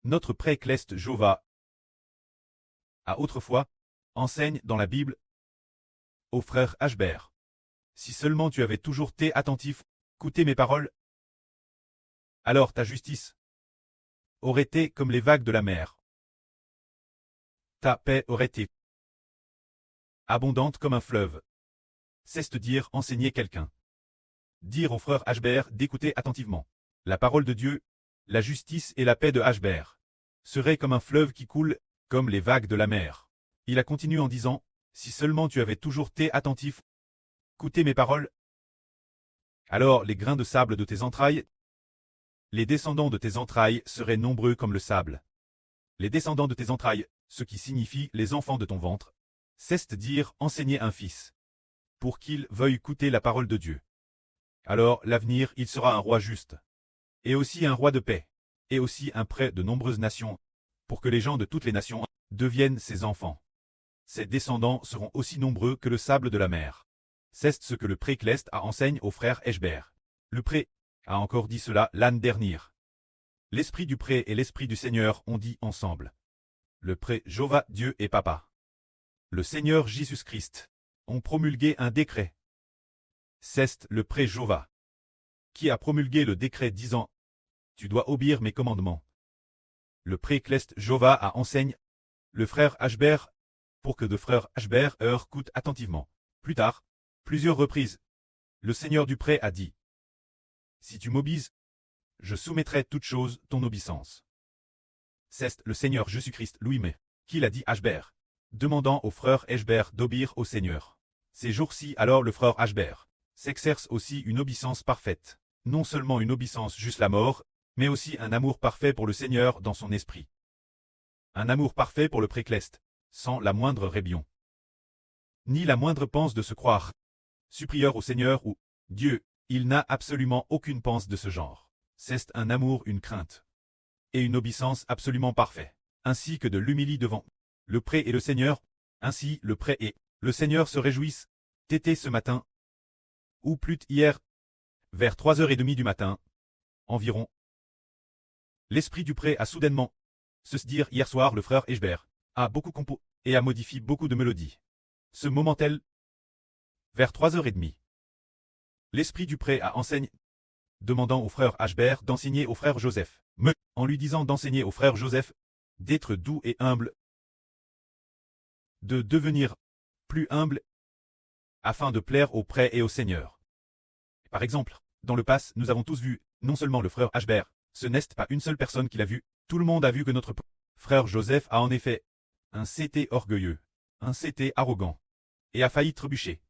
Notre pré-Cleste Jova a autrefois enseigne dans la Bible au frère Hbert. Si seulement tu avais toujours été attentif, écouté mes paroles, alors ta justice aurait été comme les vagues de la mer. Ta paix aurait été abondante comme un fleuve. Cesse de dire enseigner quelqu'un. Dire au frère Hbert d'écouter attentivement. La parole de Dieu, la justice et la paix de Hbert seraient comme un fleuve qui coule, comme les vagues de la mer. Il a continué en disant, si seulement tu avais toujours été attentif, écouté mes paroles, alors les grains de sable de tes entrailles, les descendants de tes entrailles seraient nombreux comme le sable. Les descendants de tes entrailles, ce qui signifie les enfants de ton ventre, cesse de dire enseigner un fils, pour qu'il veuille écouter la parole de Dieu. Alors l'avenir il sera un roi juste, et aussi un roi de paix, et aussi un prêtre de nombreuses nations, pour que les gens de toutes les nations deviennent ses enfants. Ses descendants seront aussi nombreux que le sable de la mer. C'est ce que le pré Cleste a enseigne au frère Hbert. Le pré a encore dit cela l'année dernière. L'esprit du pré et l'esprit du Seigneur ont dit ensemble. Le pré Jova, Dieu et Papa. Le Seigneur Jésus-Christ ont promulgué un décret. C'est le pré Jova qui a promulgué le décret disant « Tu dois obéir mes commandements ». Le pré Cleste Jova a enseigne le frère Hbert pour que de frère Hbert écoute attentivement. Plus tard, plusieurs reprises, le Seigneur du pré a dit « Si tu m'obéis, je soumettrai toute chose ton obéissance ». C'est le Seigneur Jésus-Christ lui-même qui l'a dit Hbert, demandant au frère Hbert d'obéir au Seigneur. Ces jours-ci alors le frère Hbert s'exerce aussi une obéissance parfaite, non seulement une obéissance juste la mort, mais aussi un amour parfait pour le Seigneur dans son esprit. Un amour parfait pour le pré-Cleste, sans la moindre rébellion, ni la moindre pense de se croire supérieur au Seigneur ou Dieu, il n'a absolument aucune pense de ce genre. C'est un amour, une crainte, et une obéissance absolument parfait, ainsi que de l'humilité devant le pré et le Seigneur, ainsi le pré et le Seigneur se réjouissent, tété ce matin, ou plus hier, vers 3h30 du matin, environ. L'esprit du pré a soudainement, se dire hier soir le frère Hbert, a beaucoup composé et a modifié beaucoup de mélodies. Ce moment-tel, vers 3h30. L'esprit du pré a enseigné, demandant au frère Hbert d'enseigner au frère Joseph, en lui disant d'enseigner au frère Joseph, d'être doux et humble, de devenir plus humble, afin de plaire au pré et au Seigneur. Par exemple, dans le pass, nous avons tous vu, non seulement le frère Hbert, ce n'est pas une seule personne qui l'a vu, tout le monde a vu que notre frère Joseph a en effet un CT orgueilleux, un CT arrogant, et a failli trébucher.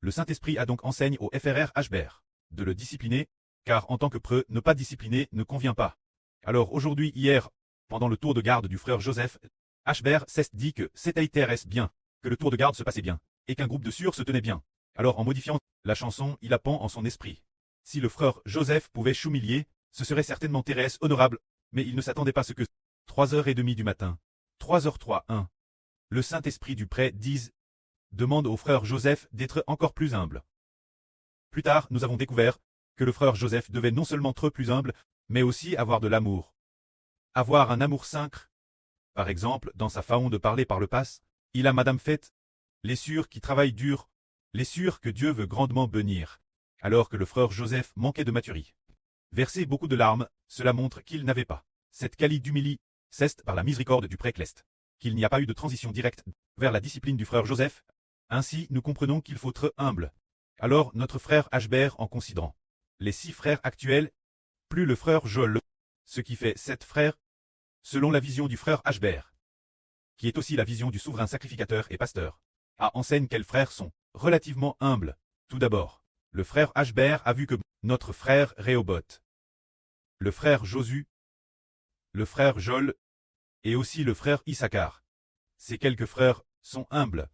Le Saint-Esprit a donc enseigne au frère Hbert de le discipliner, car en tant que preux, ne pas discipliner ne convient pas. Alors aujourd'hui, hier, pendant le tour de garde du frère Joseph, Hbert s'est dit que c'était intéressant bien, que le tour de garde se passait bien, et qu'un groupe de sûrs se tenait bien. Alors en modifiant la chanson, il a pend en son esprit. Si le frère Joseph pouvait s'humilier, ce serait certainement Thérèse honorable, mais il ne s'attendait pas à ce que 3h30 du matin, 3h03, le Saint-Esprit du prêtre dise, demande au frère Joseph d'être encore plus humble. Plus tard, nous avons découvert que le frère Joseph devait non seulement être plus humble, mais aussi avoir de l'amour. Avoir un amour sacré. Par exemple, dans sa façon de parler par le passe, il a Madame Fête, les sûrs qui travaillent dur, les sûrs que Dieu veut grandement bénir, alors que le frère Joseph manquait de maturité. Verser beaucoup de larmes, cela montre qu'il n'avait pas cette qualité d'humilité, c'est par la miséricorde du prêtre Cleste, qu'il n'y a pas eu de transition directe vers la discipline du frère Joseph. Ainsi, nous comprenons qu'il faut être humble. Alors, notre frère Hbert en considérant les 6 frères actuels, plus le frère Joël, ce qui fait 7 frères, selon la vision du frère Hbert, qui est aussi la vision du souverain sacrificateur et pasteur, a enseigne quels frères sont relativement humbles. Tout d'abord, le frère Hbert a vu que notre frère Réhoboth, le frère Josu, le frère Joël, et aussi le frère Issachar, ces quelques frères sont humbles.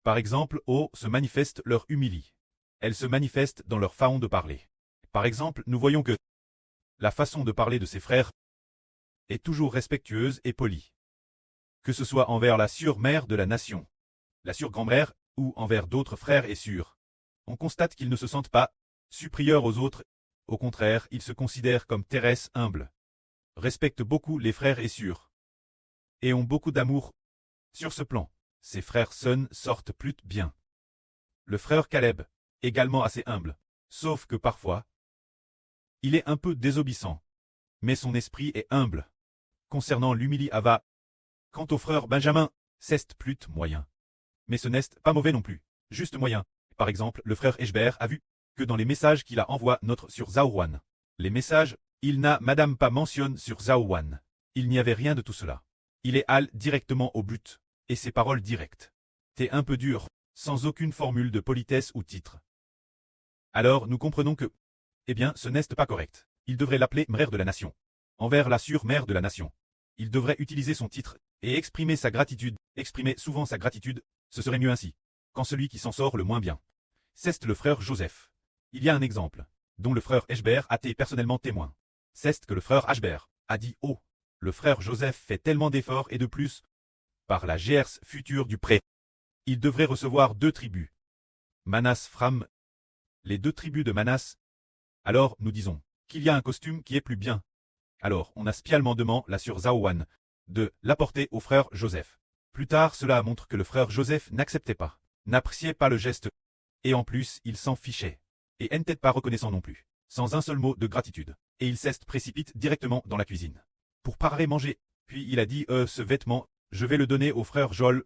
Par exemple, se manifeste leur humilité. Elle se manifeste dans leur façon de parler. Par exemple, nous voyons que la façon de parler de ses frères est toujours respectueuse et polie. Que ce soit envers la sûre-mère de la nation, la sûre-grand-mère, ou envers d'autres frères et sœurs. On constate qu'ils ne se sentent pas supérieurs aux autres, au contraire, ils se considèrent comme Thérèse humbles. respectent beaucoup les frères et sœurs, et ont beaucoup d'amour. Sur ce plan, ses frères Sun sortent plutôt bien. Le frère Caleb, également assez humble, sauf que parfois, il est un peu désobéissant, mais son esprit est humble. Concernant l'humili Ava, quant au frère Benjamin, c'est plutôt moyen. Mais ce n'est pas mauvais non plus, juste moyen. Par exemple, le frère Eshbert a vu que dans les messages qu'il a envoie notre sur Zaouan, les messages, il n'a madame pas mentionne sur Zaouan. Il n'y avait rien de tout cela. Il est all directement au but, et ses paroles directes. T'es un peu dur, sans aucune formule de politesse ou titre. Alors nous comprenons que, eh bien, ce n'est pas correct. Il devrait l'appeler mère de la nation. Envers la sur-mère de la nation. Il devrait utiliser son titre, et exprimer sa gratitude, exprimer souvent sa gratitude, ce serait mieux ainsi. Quand celui qui s'en sort le moins bien. C'est le frère Joseph. Il y a un exemple, dont le frère Eshbert a été personnellement témoin. C'est que le frère Ashbert a dit « Oh, le frère Joseph fait tellement d'efforts et de plus. Par la Gers future du pré. Il devrait recevoir 2 tribus. Manas Fram. Les 2 tribus de Manas. Alors, nous disons, qu'il y a un costume qui est plus bien. Alors, on a spécialement demandé la sur Zaouan, de l'apporter au frère Joseph. Plus tard, cela montre que le frère Joseph n'acceptait pas, n'appréciait pas le geste, et en plus, il s'en fichait, et n'était pas reconnaissant non plus, sans un seul mot de gratitude, et il s'est précipite directement dans la cuisine. Pour parer manger, puis il a dit « ce vêtement, je vais le donner au frère Joel. »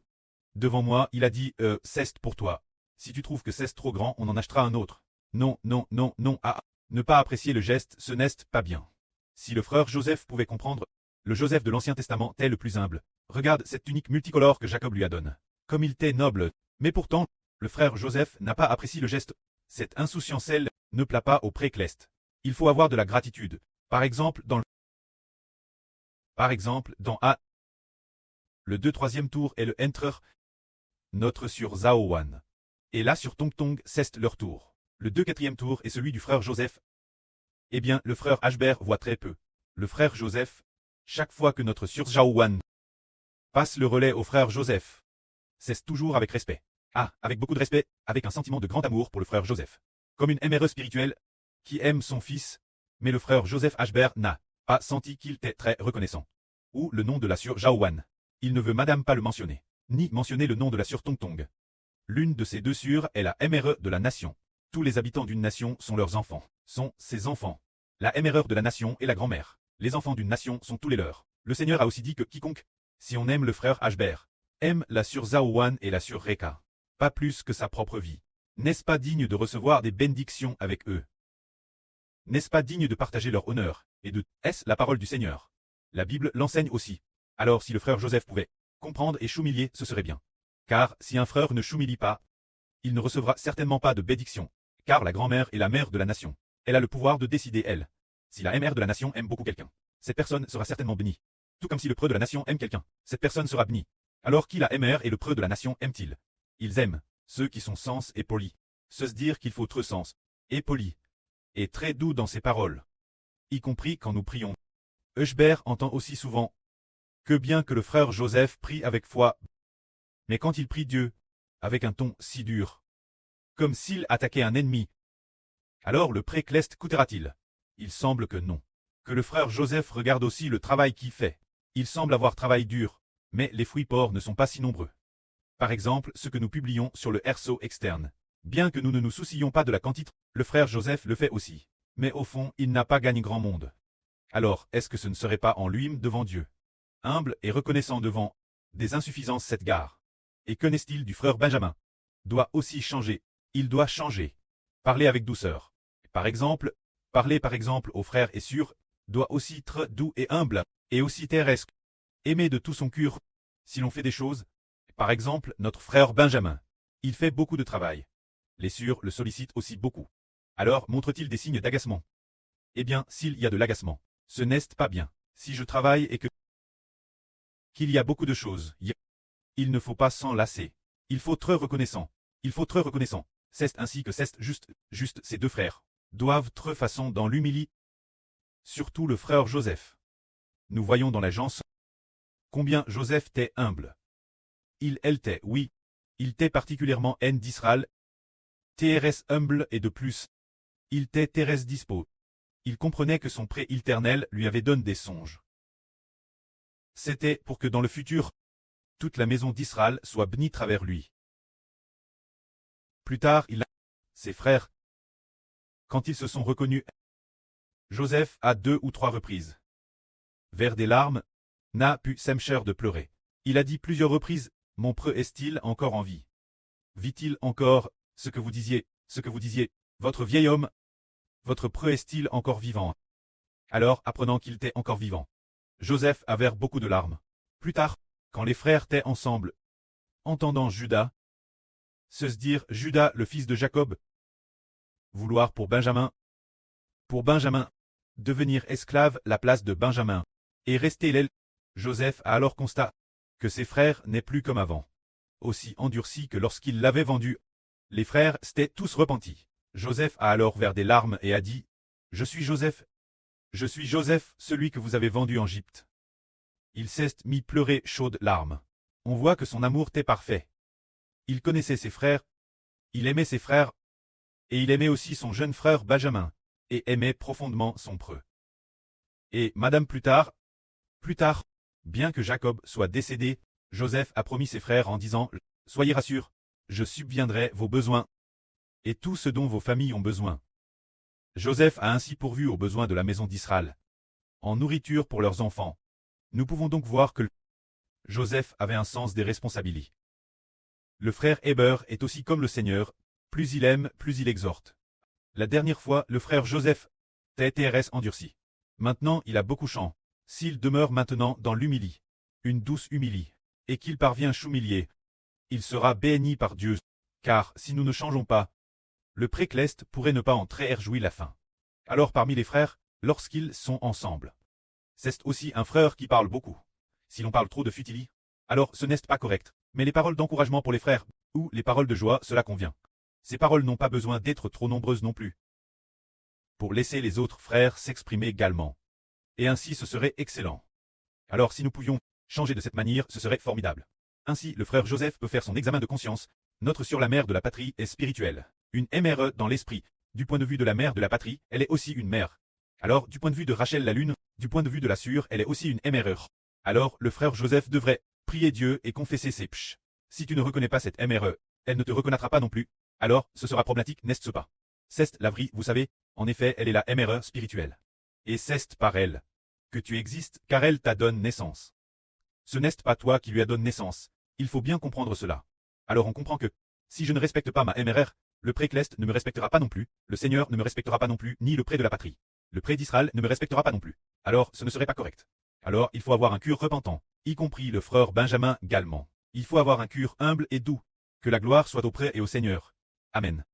Devant moi, il a dit « c'est pour toi. Si tu trouves que c'est trop grand, on en achètera un autre. » Non, non, non, non, ah, ne pas apprécier le geste, ce n'est pas bien. Si le frère Joseph pouvait comprendre, le Joseph de l'Ancien Testament est le plus humble. Regarde cette tunique multicolore que Jacob lui a donne. Comme il était noble. Mais pourtant, le frère Joseph n'a pas apprécié le geste. Cette insouciance, elle, ne plaît pas au précleste. Il faut avoir de la gratitude. Par exemple, dans A. Le 2/3 tour est le Enter. Notre sur Zaowan. Et là sur Tong Tong, c'est leur tour. Le 2/4 tour est celui du frère Joseph. Eh bien, le frère Ashbert voit très peu. Le frère Joseph, chaque fois que notre sur Zaowan passe le relais au frère Joseph, c'est toujours avec respect. Ah, avec beaucoup de respect, avec un sentiment de grand amour pour le frère Joseph. Comme une MRE spirituelle, qui aime son fils, mais le frère Joseph Ashbert n'a pas senti qu'il était très reconnaissant. Ou le nom de la sur Jaowan. Il ne veut madame pas le mentionner, ni mentionner le nom de la sur Tong Tong. L'une de ces 2 sures est la MRE de la nation. Tous les habitants d'une nation sont leurs enfants, sont ses enfants. La MRE de la nation est la grand-mère. Les enfants d'une nation sont tous les leurs. Le Seigneur a aussi dit que quiconque, si on aime le frère Ashbert, aime la sur Zaowan et la sur Reka. Pas plus que sa propre vie. N'est-ce pas digne de recevoir des bénédictions avec eux? N'est-ce pas digne de partager leur honneur, et de « est-ce la parole du Seigneur ?» La Bible l'enseigne aussi. Alors si le frère Joseph pouvait comprendre et ch'humilier, ce serait bien. Car si un frère ne ch'humilie pas, il ne recevra certainement pas de bénédiction. Car la grand-mère est la mère de la nation. Elle a le pouvoir de décider, elle. Si la mère de la nation aime beaucoup quelqu'un, cette personne sera certainement bénie. Tout comme si le preux de la nation aime quelqu'un, cette personne sera bénie. Alors qui la mère et le preux de la nation aiment-ils? Ils aiment ceux qui sont sens et polis. Se dire qu'il faut être sens et poli. Et très doux dans ses paroles. Y compris quand nous prions. Eshbert entend aussi souvent que bien que le frère Joseph prie avec foi, mais quand il prie Dieu, avec un ton si dur, comme s'il attaquait un ennemi, alors le précleste coûtera-t-il? Il semble que non. Que le frère Joseph regarde aussi le travail qu'il fait. Il semble avoir travail dur, mais les fruits porcs ne sont pas si nombreux. Par exemple, ce que nous publions sur le RSO externe. Bien que nous ne nous soucions pas de la quantité, le frère Joseph le fait aussi. Mais au fond, il n'a pas gagné grand monde. Alors, est-ce que ce ne serait pas en lui devant Dieu, humble et reconnaissant devant des insuffisances cette gare? Et que n'est-il du frère Benjamin? Doit aussi changer. Il doit changer. Parler avec douceur. Parler par exemple aux frères et sœurs, doit aussi être doux et humble, et aussi terrestre. Aimer de tout son cœur. Si l'on fait des choses, par exemple, notre frère Benjamin, il fait beaucoup de travail. Les sœurs le sollicitent aussi beaucoup. Alors, montre-t-il des signes d'agacement? Eh bien, s'il y a de l'agacement, ce n'est pas bien. Si je travaille et qu'il y a beaucoup de choses, il ne faut pas s'en lasser. Il faut être reconnaissant. Il faut être reconnaissant. C'est ainsi que c'est juste ces 2 frères doivent être façon dans l'humilité. Surtout le frère Joseph. Nous voyons dans l'agence combien Joseph était humble. Il était, oui, il était particulièrement haine d'Israël. TRS humble et de plus. Il était Thérèse dispo. Il comprenait que son pré-éternel lui avait donné des songes. C'était pour que dans le futur, toute la maison d'Israël soit bénie travers lui. Plus tard, il a ses frères, quand ils se sont reconnus, Joseph à 2 ou 3 reprises. Vers des larmes, n'a pu s'empêcher de pleurer. Il a dit plusieurs reprises, mon preux est-il encore en vie? Vit-il encore, ce que vous disiez, votre vieil homme? Votre preux est-il encore vivant? Alors, apprenant qu'il était encore vivant, Joseph a versé beaucoup de larmes. Plus tard, quand les frères étaient ensemble, entendant Judas, se dire Judas le fils de Jacob, vouloir pour Benjamin, devenir esclave la place de Benjamin, et rester l'aile, Joseph a alors constaté que ses frères n'est plus comme avant, aussi endurcis que lorsqu'il l'avait vendu. Les frères s'étaient tous repentis. Joseph a alors versé des larmes et a dit, je suis Joseph, celui que vous avez vendu en Égypte. Il s'est mis pleurer chaudes larmes. On voit que son amour était parfait. Il connaissait ses frères, il aimait ses frères, et il aimait aussi son jeune frère Benjamin, et aimait profondément son preux. Et madame plus tard, bien que Jacob soit décédé, Joseph a promis ses frères en disant, soyez rassurés, je subviendrai vos besoins, et tout ce dont vos familles ont besoin. Joseph a ainsi pourvu aux besoins de la maison d'Israël, en nourriture pour leurs enfants. Nous pouvons donc voir que Joseph avait un sens des responsabilités. Le frère Héber est aussi comme le Seigneur, plus il aime, plus il exhorte. La dernière fois, le frère Joseph a été endurci. Maintenant, il a beaucoup chant. S'il demeure maintenant dans l'humilie, une douce humilie, et qu'il parvient à s'humilier, il sera béni par Dieu. Car si nous ne changeons pas, le précleste pourrait ne pas en très réjouir la fin. Alors parmi les frères, lorsqu'ils sont ensemble, c'est aussi un frère qui parle beaucoup. Si l'on parle trop de futili, alors ce n'est pas correct. Mais les paroles d'encouragement pour les frères, ou les paroles de joie, cela convient. Ces paroles n'ont pas besoin d'être trop nombreuses non plus, pour laisser les autres frères s'exprimer également. Et ainsi ce serait excellent. Alors si nous pouvions changer de cette manière, ce serait formidable. Ainsi le frère Joseph peut faire son examen de conscience. Notre sur la mère de la patrie est spirituelle. Une MRE dans l'esprit. Du point de vue de la mère de la patrie, elle est aussi une mère. Alors du point de vue de Rachel la lune, du point de vue de la sûre, elle est aussi une MRE. Alors le frère Joseph devrait prier Dieu et confesser ses péchés. Si tu ne reconnais pas cette MRE, elle ne te reconnaîtra pas non plus. Alors ce sera problématique, n'est-ce pas? C'est la vraie, vous savez, en effet elle est la MRE spirituelle. Et c'est par elle que tu existes, car elle t'a donné naissance. Ce n'est pas toi qui lui as donné naissance. Il faut bien comprendre cela. Alors on comprend que, si je ne respecte pas ma MRR, le précleste ne me respectera pas non plus, le Seigneur ne me respectera pas non plus, ni le pré de la patrie. Le pré d'Israël ne me respectera pas non plus. Alors ce ne serait pas correct. Alors il faut avoir un cœur repentant, y compris le frère Benjamin également. Il faut avoir un cœur humble et doux. Que la gloire soit au pré et au Seigneur. Amen.